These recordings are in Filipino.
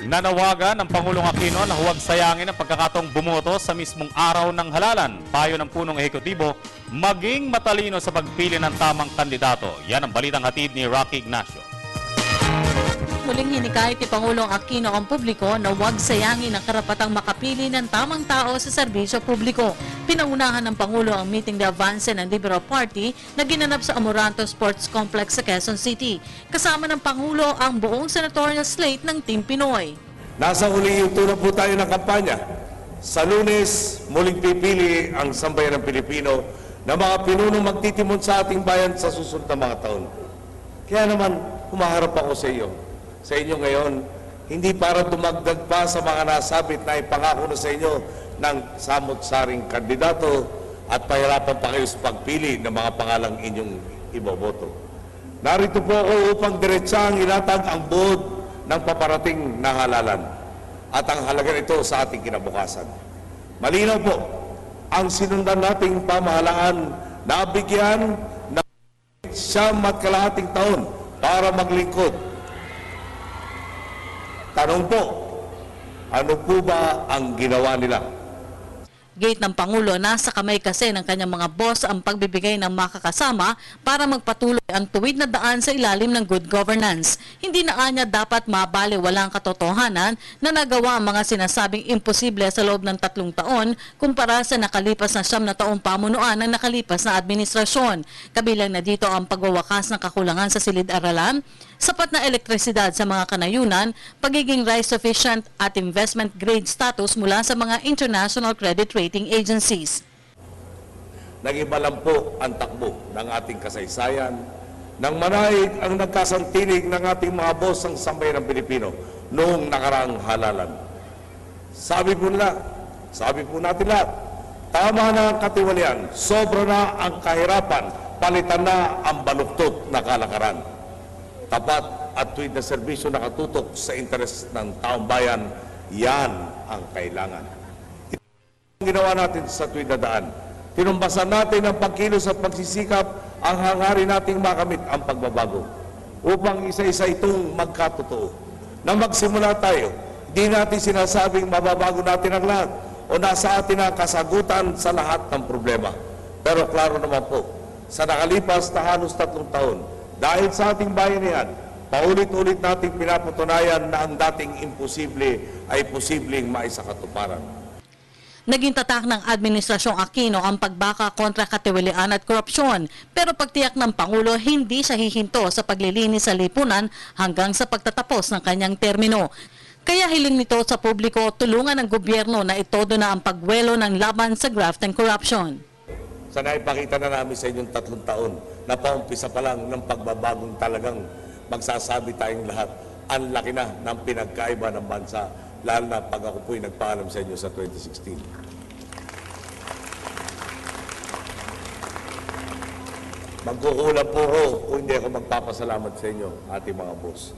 Nanawagan ng Pangulong Aquino na huwag sayangin ang pagkakataong bumoto sa mismong araw ng halalan. Payo ng punong ehekutibo, maging matalino sa pagpili ng tamang kandidato. Yan ang balitang hatid ni Rocky Ignacio. Muling hinikayat ni Pangulong Aquino ang publiko na huwag sayangin ang karapatang makapili ng tamang tao sa serbisyo publiko. Pinangunahan ng Pangulo ang meeting de avance ng Liberal Party na ginanap sa Amoranto Sports Complex sa Quezon City. Kasama ng Pangulo ang buong senatorial slate ng Team Pinoy. Nasa huling yugto na po tayo ng kampanya. Sa Lunes, muling pipili ang sambayan ng Pilipino na mga pinunong magtitimon sa ating bayan sa susunod na mga taon. Kaya naman, humaharap ako sa inyo ngayon, hindi para dumagdag pa sa mga nasabit na ipangako na sa inyo ng samot-saring kandidato at pahirapan pa kayo sa pagpili ng mga pangalang inyong iboboto. Narito po ako upang diretsang ilatag ang buod ng paparating na halalan at ang halaga nito sa ating kinabukasan. Malinaw po ang sinundan nating pamahalaan na bigyan ng 9 taon para maglingkod. Tanong po, ano po ba ang ginawa nila? Gate ng Pangulo, nasa kamay kasi ng kanyang mga boss ang pagbibigay ng makakasama para magpatuloy ang tuwid na daan sa ilalim ng good governance. Hindi na anya dapat mabali walang katotohanan na nagawa ang mga sinasabing imposible sa loob ng 3 taon kumpara sa nakalipas na 9 na taong pamunuan ng nakalipas na administrasyon. Kabilang na dito ang pagwawakas ng kakulangan sa silid-aralan, sapat na elektrisidad sa mga kanayunan, pagiging rice sufficient at investment grade status mula sa mga international credit rating agencies. Nag-iba lang po ang takbo ng ating kasaysayan nang manaig ang nagkasantinig ng ating mga boss ang sambayan ng Pilipino noong nakaraang halalan. Sabi po natin lahat, tama na ang katiwalian, sobra na ang kahirapan, palitan na ang baluktot na kalakaran. Tapat at tuwid na serbisyo nakatutok sa interes ng taong bayan, yan ang kailangan. Ang ginawa natin sa tuwid na daan, tinumbasan natin ang pagkilos at pagsisikap ang hangarin nating makamit ang pagbabago. Upang isa-isa itong magkatotoo. Nang magsimula tayo, di natin sinasabing mababago natin ang lahat o nasa atin ang kasagutan sa lahat ng problema. Pero klaro naman po, sa nakalipas na halos 3 taon, dahil sa ating bayanihan, paulit-ulit nating pinapatunayan na ang dating imposible ay posibleng maisakatuparan. Naging tatak ng Administrasyong Aquino ang pagbaka kontra katiwalian at korupsyon, pero pagtiyak ng Pangulo hindi siya hihinto sa paglilinis sa lipunan hanggang sa pagtatapos ng kanyang termino. Kaya hiling nito sa publiko tulungan ng gobyerno na itodo na ang pagwelo ng laban sa graft and corruption. Sana ipakita na namin sa inyong 3 taon na paumpisa pa lang ng pagbabagong talagang magsasabi tayong lahat. Ang laki na ng pinagkaiba ng bansa, lalo na pag ako po'y nagpaalam sa inyo sa 2016. Magkukulang po ako kung hindi ako magpapasalamat sa inyo, ating mga boss.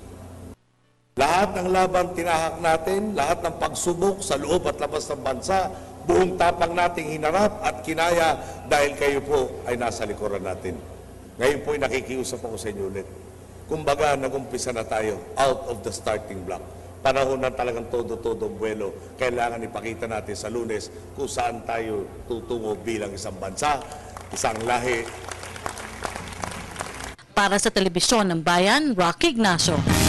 Lahat ng laban tinahak natin, lahat ng pagsubok sa loob at labas ng bansa, buong tapang nating hinarap at kinaya dahil kayo po ay nasa likuran natin. Ngayon po ay nakikiusap ako sa inyo ulit. Kumbaga, nag-umpisa na tayo out of the starting block. Panahon na talagang todo-todo buwelo. Kailangan ipakita natin sa Lunes kung saan tayo tutungo bilang isang bansa, isang lahi. Para sa Telebisyon ng Bayan, Rocky Ignacio.